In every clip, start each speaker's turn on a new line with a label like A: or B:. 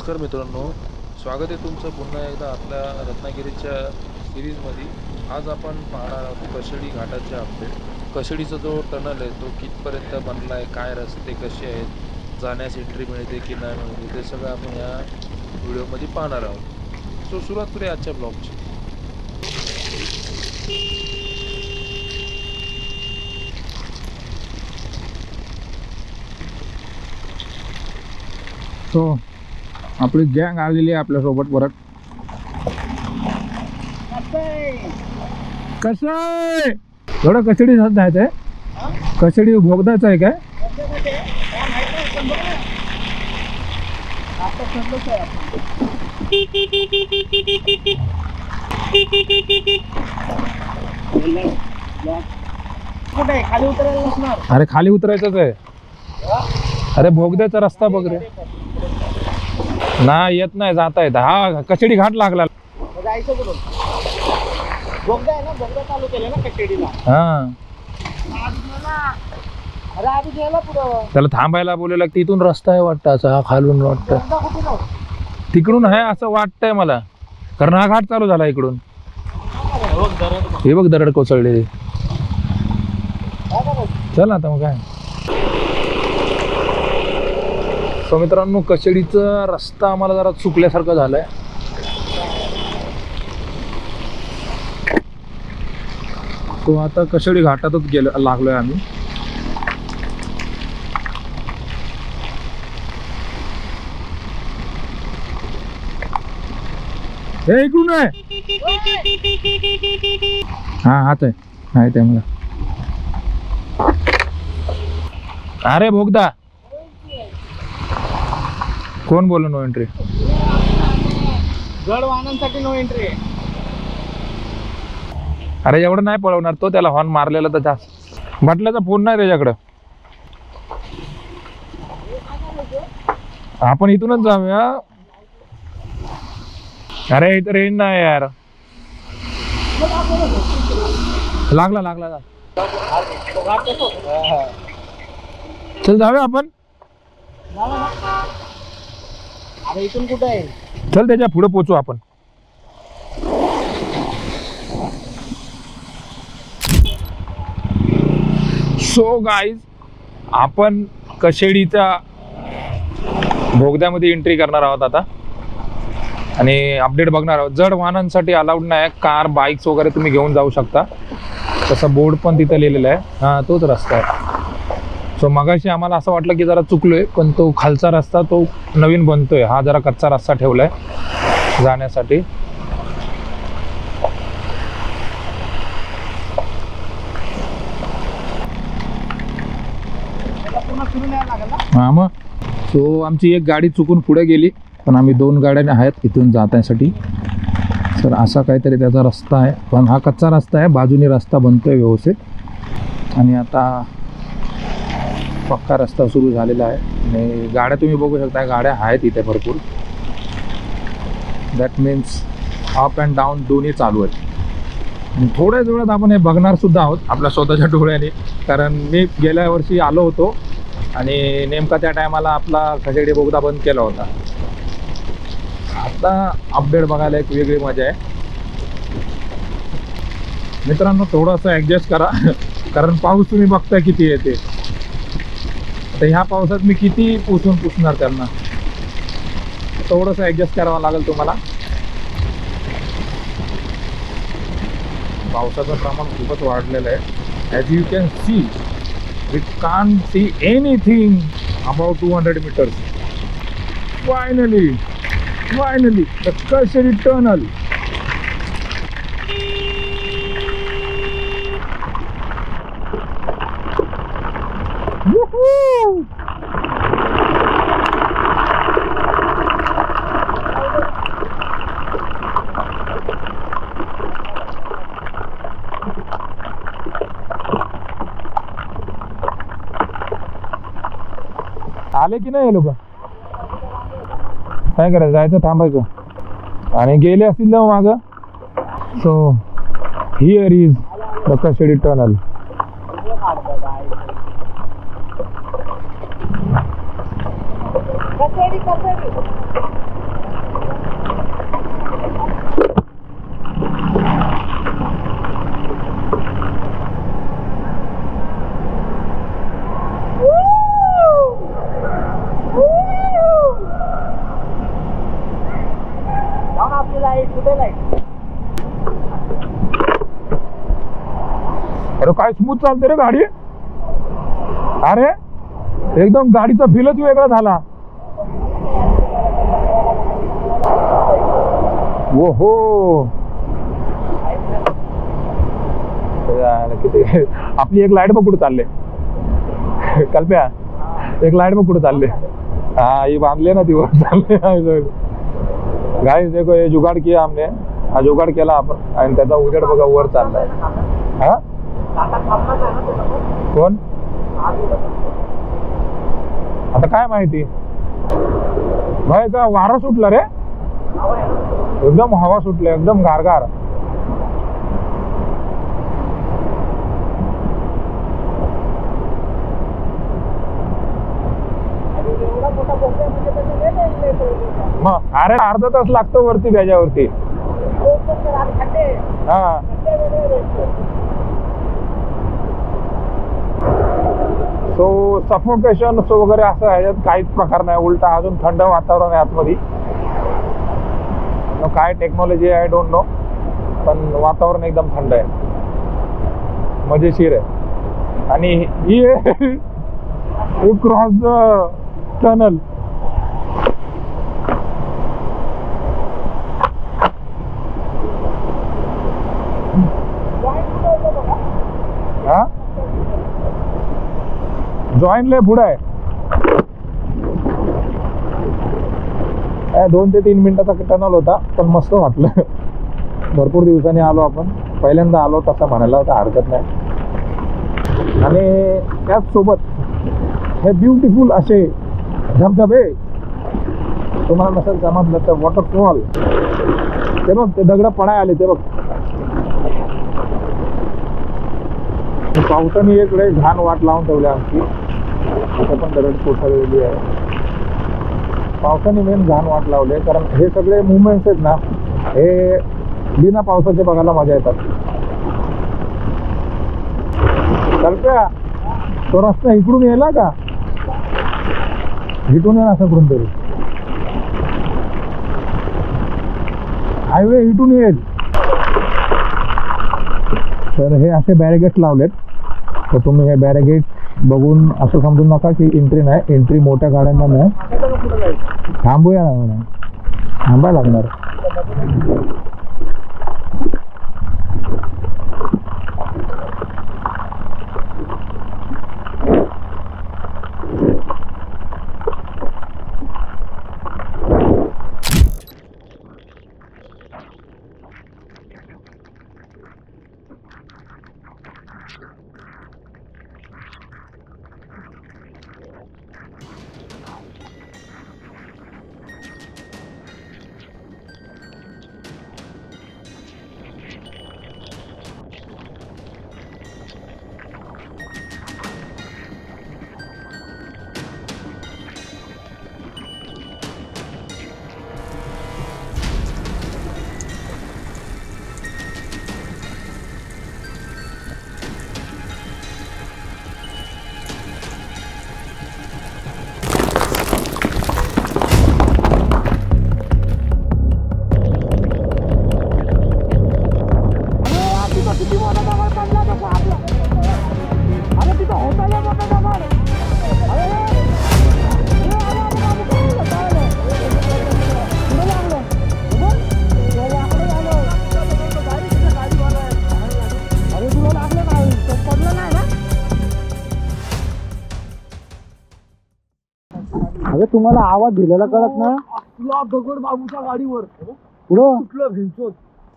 A: नमस्कार मित्रांनो, स्वागत आहे तुमचं पुन्हा एकदा आपल्या रत्नागिरीच्या सिरीजमध्ये। आज आपण पाहणार आहोत कशेडी घाटाचे अपडेट। कशेडीचा जो टनल आहे तो कितपर्यंत बनला आहे, काय रस्ते कसे आहेत, जाण्यास एंट्री मिळते की नाही मिळते, ते सगळं आपण या व्हिडिओमध्ये पाहणार आहोत। सो सुरुवात करूया आजच्या ब्लॉगची।
B: तो आपली गँग आलेली आहे आपल्या सोबत परत। कसं आहे थोडं कचडी जायचं आहे, कचडी भोगदाच आहे काय? अरे खाली उतरायचंच आहे। अरे भोगद्याचा रस्ता बघ रे। नाही येत नाही, जाता येत। हा कचडी घाट लागला।
C: जायचं कुठून? बोगदा आहे ना, बोगदा चालू केलं ना कचेडीला।
B: हा
C: अरे आधी गेला पुढं,
B: त्याला थांबायला बोलायला लागतं। इथून रस्ता आहे वाटतं असा, हा खालून वाटतं
C: बोगदा कुठून आहे?
B: तिकडून आहे असं वाटतंय मला, कारण हा घाट चालू झाला इकडून। हे बघ दरड कोसळलेली। चल आता मग काय। सो मित्रांनो, कशेडीचा रस्ता आम्हाला जरा चुकल्यासारखं झालंय। तो आता कशेडी घाटातच लागलोय आम्ही। हे इकडून आहे। हा हाच आहे, माहित आहे मला। अरे भोगदा कोण बोल नो एंट्री?
C: जड वाहनांसाठी नो एंट्री आहे।
B: अरे एवढं नाही पळवणार तो, त्याला हॉर्न मारलेला तर जास्त। बटल्याचा फोन नाही त्याच्याकडं। आपण इथूनच जाऊया। अरे इथं रेंज नाही यार। लागला लागला, चल जाऊया आपण।
C: अरे इथून कुठं आहे?
B: चल त्याच्या पुढे पोचू आपण। सो गाईज, आपण कशेडीच्या भोगद्यामध्ये एंट्री करणार आहोत आता आणि अपडेट बघणार आहोत। जड वाहनांसाठी अलाउड नाही, कार बाईक्स वगैरे तुम्ही घेऊन जाऊ शकता। तसा बोर्ड पण तिथं लिहिलेला आहे। हा तोच रस्ता आहे। सो मगाशी आम्हाला असं वाटलं की जरा चुकलोय, पण तो खालचा रस्ता तो नवीन बनतोय। हा जरा कच्चा रस्ता ठेवलाय जाण्यासाठी। हा मग सो आमची एक गाडी चुकून पुढे गेली, पण आम्ही 2 गाड्या आहेत इथून जाण्यासाठी। सर असा काहीतरी त्याचा रस्ता आहे, पण हा कच्चा रस्ता आहे। बाजूनी रस्ता बनतोय व्यवस्थित आणि आता पक्का रस्ता सुरू झालेला आहे आणि गाड्या तुम्ही बघू शकता, गाड्या आहेत इथे भरपूर। That means up and down दोन्ही चालू आहेत। आणि थोड्याच वेळात आपण हे बघणार सुद्धा आहोत आपल्या स्वतःच्या डोळ्याने, कारण मी गेल्या वर्षी आलो होतो आणि नेमका त्या टायमाला आपला कशेडी बोगदा बंद केला होता। आता अपडेट बघायला एक वेगळी मजा आहे मित्रांनो। थोडंसं ॲडजस्ट करा, कारण पाऊस तुम्ही बघताय किती येते। आता ह्या पावसात मी किती पुसणार त्यांना, थोडंसं ॲडजस्ट करावं लागेल तुम्हाला। पावसाचं प्रमाण खूपच वाढलेलं आहे। As you can see, we can't see anything about 200 meters. Finally the Kashedi tunnel. Woohoo! आले की नाही हे लोक? काय करायचं, जायचं थांबायचं आणि गेले असतील ना मागं। So here is the Kashedi tunnel.
C: Kashedi Kashedi
B: अरे काय स्मूथ चालते रे गाडी. अरे एकदम गाडीचा फीलच वेगळा झाला. ओ हो किती. आपली एक लाईट बघ कुठे चालले. कल्प्या एक लाईट बघ कुठे चालले. हा ही बांधले ना ती वर चालले. गाइस देखो ये जुगाड़ किया हमने. हा जुगाड़ केला आपण आणि त्याचा उजेड बघा वर चाललाय. हा कोण आता काय माहिती भाई. का वारा सुटला रे. एकदम हवा सुटली एकदम गारगार. मग अरे अर्धा तास लागतो वरती त्याच्यावरती. हा सो सफोकेशन वगैरे असं ह्याच्यात काहीच प्रकार नाही. उलटा अजून थंड वातावरण आहे आतमध्ये. काय टेक्नॉलॉजी आहे आय डोंट नो, पण वातावरण एकदम थंड आहे, मजेशीर आहे. आणि ही क्रॉस द टनल. हा जॉईन लय पुढे आहे. 2 ते 3 मिनिटाचा टनल होता, पण मस्त वाटलं. भरपूर दिवसांनी आलो आपण. पहिल्यांदा आलो तसं म्हणायला तर हरकत नाही. आणि त्याचसोबत हे ब्युटिफुल असे धबधबे. तुम्हाला नसेल समजलं तर वॉटरफॉल. ते बघ ते दगड पडाय आले ते बघ. पावसाने इकडे घाण वाट लावून ठेवली आमची. इथे पण दगड कोसळलेली आहे. पावसाने मेन घाण वाट लावले, कारण हे सगळे मुवमेंट्स आहेत ना हे बिना पावसाचे बघायला मजा येतात. कल्प्या तो रस्ता इकडून येला का. इथून येईल असं करून तरी. हायवे इथून येईल. तर हे असे बॅरिगेट्स लावलेत. तर तुम्ही हे बॅरिगेट बघून असं समजू नका की एंट्री नाही. एंट्री मोठ्या गाड्यांना नाही. थांबूया ना मॅडम, थांबायला लागणार.
C: अरे तुम्हाला आवाज दिलेला कळत ना. तुला दगड बाबूच्या गाडीवर पुढं कुठलं भिंचोत.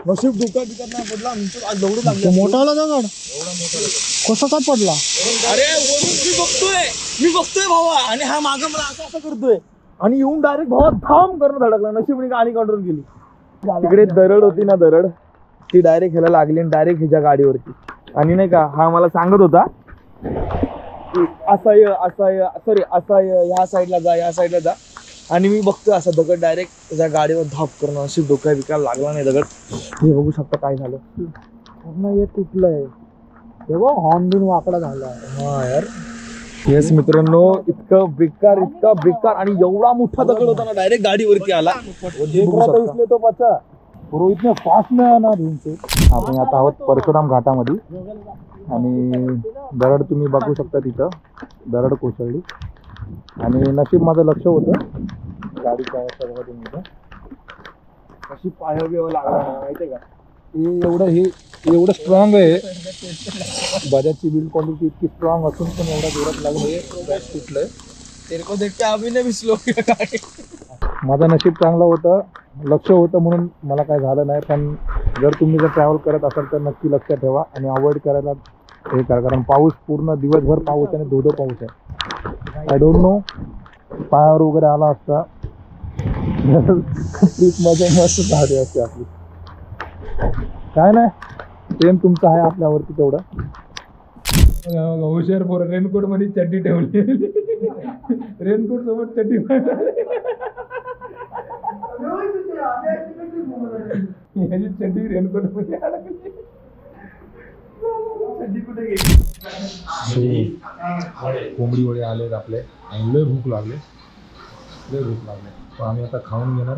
C: नशीब डोक्यात बिकत नाही पडला. आज दगड लागले. मोठाला दगड कसा काय पडला. अरे मी बघतोय भावा. आणि हा मागं मला असं करतोय आणि येऊन डायरेक्ट भावा थांब करून धडकला. नशीब गाडी कंट्रोल केली. तिकडे दरड होती ना, दरड ती डायरेक्ट ह्याला लागली आणि डायरेक्ट ह्याच्या गाडीवरती. आणि नाही का हा मला सांगत होता असं सॉरी असं ह्या साईडला जा, ह्या साईडला जा. आणि मी बघतोय असं दगड डायरेक्ट त्याच्या गाडीवर धाप करणं. अशी डोक्या बिकायला लागला नाही दगड. हे बघू शकता काय झालं. पूर्ण हे तुटलंय. तेव्हा हॉर्न बिन वाकडा झाला. हा यार. येस मित्रांनो, इतकं बेकार आणि एवढा मोठा दगड होता ना डायरेक्ट गाडीवरती आला. तो बचा इतने फास्ट नाही ना. आपण आता आहोत परशुराम घाटामध्ये.
B: आणि दरड तुम्ही बघू शकता तिथं, दरड कोसळली. आणि नशीब माझं लक्ष होतं गाडीच्या अवस्था बघा तुम्ही इथं
C: कशी पाय बिव लागला माहितीये का.
B: हे एवढं स्ट्रॉंग आहे. बजाजची बिल्ड क्वालिटी इतकी स्ट्रॉंग असून पण एवढा जोरात लागलं हे तुटलंय.
C: तेरे को देख के अभी नाही भिजलो.
B: माझं नशीब चांगलं होतं, लक्ष होतं म्हणून मला काय झालं नाही. पण जर तुम्ही जर ट्रॅव्हल करत असाल तर नक्की लक्ष ठेवा आणि अवॉइड करायला हे करा, कारण पाऊस पूर्ण दिवसभर पाऊस आहे आणि धो पाऊस आहे. आय डोंट नो पायावर वगैरे आला असता ट्रिपमध्ये मस्त झाली असते आपली. काय नाही, प्रेम तुमचं आहे आपल्यावरती तेवढं. हुशार पोर रेनकोट मध्ये चड्डी ठेवली, रेनकोट सोबत चड्डी याची चड्डी रेनकोट मध्ये अडकली. कोंबडी वडे आलेत आपले आणि लय भूक लागले. पण आम्ही आता खाऊन घेणार.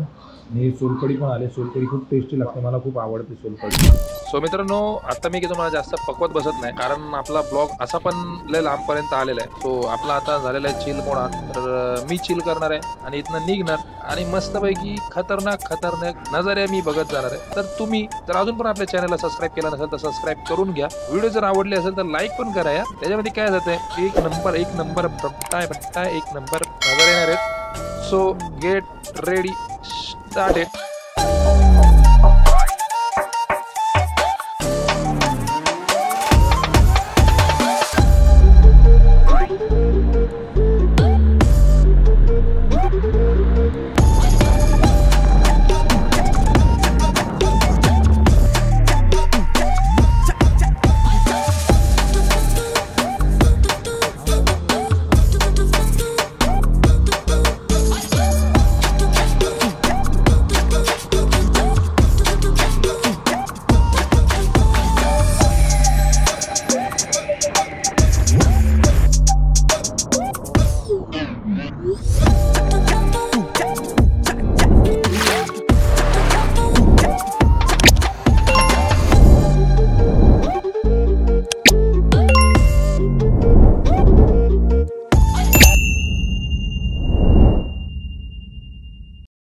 B: आणि सोलकढी पण आले. सोलकढी खूप टेस्टी लागते, मला खूप आवडते सोलकढी.
A: सो मित्रांनो, आता मी तुम्हाला जास्त पकवत बसत नाही, कारण आपला ब्लॉग असा पण लय लांबपर्यंत आलेला आहे. सो आपला आता झालेला आहे चिल मोड. तर मी चिल करणार आहे आणि इथनं निघणार आणि मस्तपैकी खतरनाक नजारे मी बघत जाणार आहे. तर तुम्ही जर अजून पण आपल्या चॅनलला सबस्क्राईब केला नसेल तर सबस्क्राईब करून घ्या. व्हिडिओ जर आवडले असेल तर लाईक पण करा. या त्याच्यामध्ये काय जातंय, एक नंबर बट्टा एक नंबर नजर येणार आहेत. So get ready, start it.